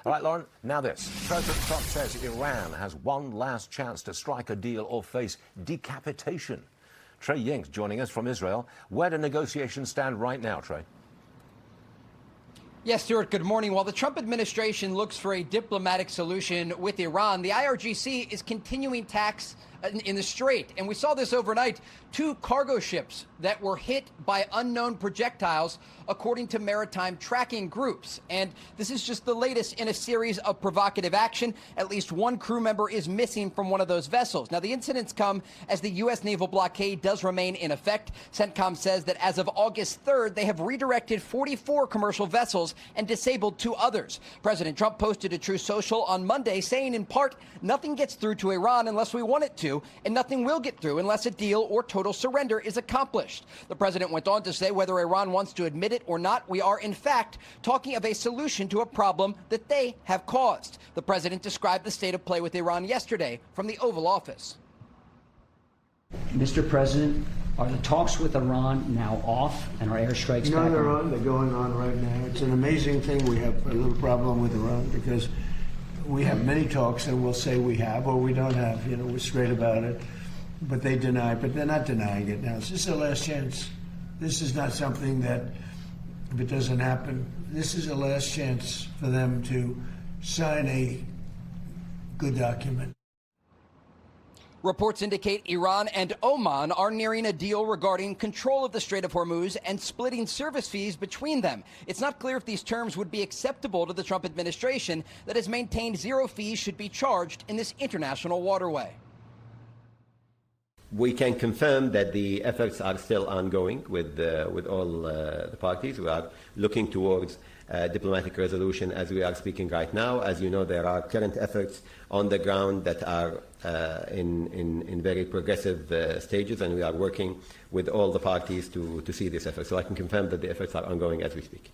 All right, Lauren, now this. President Trump says Iran has one last chance to strike a deal or face decapitation. Trey Ying's joining us from Israel. Where do negotiations stand right now, Trey? Yes, Stuart, good morning. While the Trump administration looks for a diplomatic solution with Iran, the IRGC is continuing attacks in the Strait. And we saw this overnight. 2 cargo ships that were hit by unknown projectiles, according to maritime tracking groups. And this is just the latest in a series of provocative action. At least 1 crew member is missing from one of those vessels. Now, the incidents come as the U.S. naval blockade does remain in effect. CENTCOM says that as of August 3rd, they have redirected 44 commercial vessels and disabled 2 others. President Trump posted a Truth Social on Monday saying, in part, nothing gets through to Iran unless we want it to, and nothing will get through unless a deal or total surrender is accomplished. The president went on to say whether Iran wants to admit it or not, we are in fact talking of a solution to a problem that they have caused. The president described the state of play with Iran yesterday from the Oval Office. Mr. President, are the talks with Iran now off and are airstrikes back on? No, they're on. They're going on right now. It's an amazing thing. We have a little problem with Iran because we have many talks and we'll say we have or we don't have. You know, we're straight about it. But they deny, but they're not denying it now. This is the last chance. This is not something that, if it doesn't happen, this is the last chance for them to sign a good document. Reports indicate Iran and Oman are nearing a deal regarding control of the Strait of Hormuz and splitting service fees between them. It's not clear if these terms would be acceptable to the Trump administration that has maintained 0 fees should be charged in this international waterway. We can confirm that the efforts are still ongoing with all the parties. We are looking towards diplomatic resolution as we are speaking right now. As you know, there are current efforts on the ground that are in very progressive stages, and we are working with all the parties to see this effort. So I can confirm that the efforts are ongoing as we speak.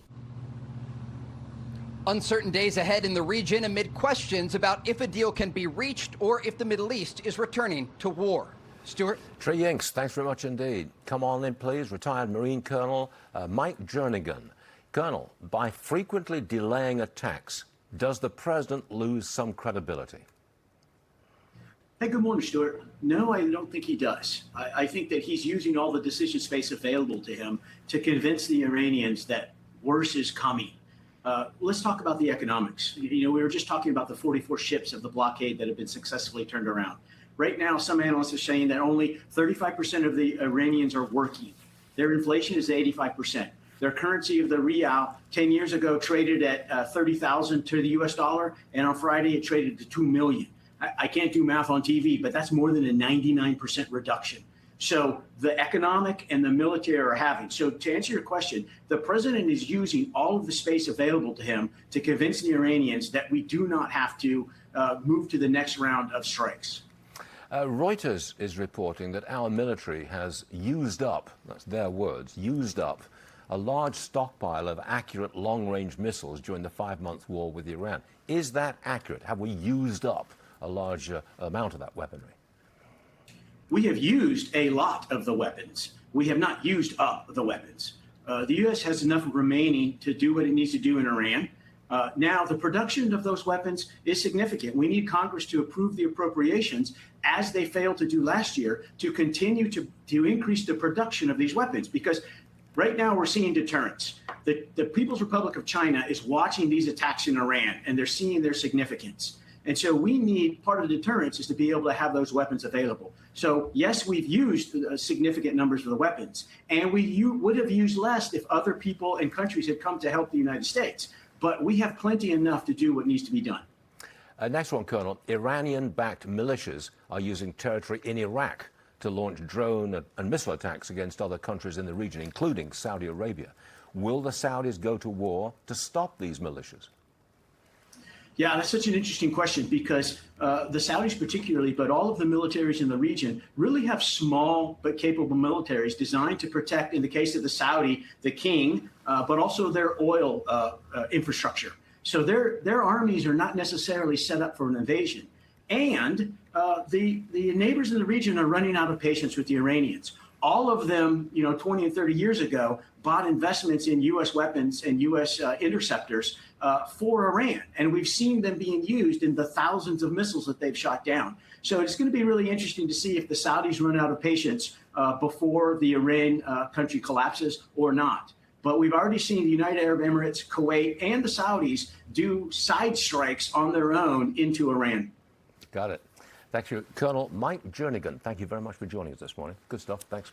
Uncertain days ahead in the region amid questions about if a deal can be reached or if the Middle East is returning to war. Stuart? Trey Ying's, thanks very much indeed. Come on in, please. Retired Marine Colonel Mike Jernigan. Colonel, by frequently delaying attacks, does the president lose some credibility? Hey, good morning, Stuart. No, I don't think he does. I think that he's using all the decision space available to him to convince the Iranians that worse is coming. Let's talk about the economics. You know, we were just talking about the 44 ships of the blockade that have been successfully turned around. Right now, some analysts are saying that only 35% of the Iranians are working. Their inflation is 85%. Their currency of the rial 10 years ago traded at 30,000 to the US dollar, and on Friday it traded to 2 million. I can't do math on TV, but that's more than a 99% reduction. So the economic and the military are having. So to answer your question, the president is using all of the space available to him to convince the Iranians that we do not have to move to the next round of strikes. Reuters is reporting that our military has used up, that's their words, used up a large stockpile of accurate long-range missiles during the 5-month war with Iran. Is that accurate? Have we used up a large amount of that weaponry? We have used a lot of the weapons. We have not used up the weapons. The U.S. has enough remaining to do what it needs to do in Iran. Now, the production of those weapons is significant. We need Congress to approve the appropriations, as they failed to do last year, to continue to increase the production of these weapons. Because right now we're seeing deterrence. The People's Republic of China is watching these attacks in Iran, and they're seeing their significance. And so we need, part of the deterrence is to be able to have those weapons available. So yes, we've used significant numbers of the weapons, and we would have used less if other people and countries had come to help the United States. But we have plenty enough to do what needs to be done. Next one, Colonel. Iranian-backed militias are using territory in Iraq to launch drone and missile attacks against other countries in the region, including Saudi Arabia. Will the Saudis go to war to stop these militias? Yeah, that's such an interesting question because the Saudis particularly, but all of the militaries in the region really have small but capable militaries designed to protect, in the case of the Saudi, the king, but also their oil infrastructure. So their armies are not necessarily set up for an invasion. And the neighbors in the region are running out of patience with the Iranians. all of them, 20 and 30 years ago, bought investments in U.S. weapons and U.S. Interceptors for Iran. And we've seen them being used in the thousands of missiles that they've shot down. So it's going to be really interesting to see if the Saudis run out of patience before the Iran country collapses or not. But we've already seen the United Arab Emirates, Kuwait, and the Saudis do side strikes on their own into Iran. Got it. Thank you, Colonel Mike Jernigan. Thank you very much for joining us this morning. Good stuff. Thanks.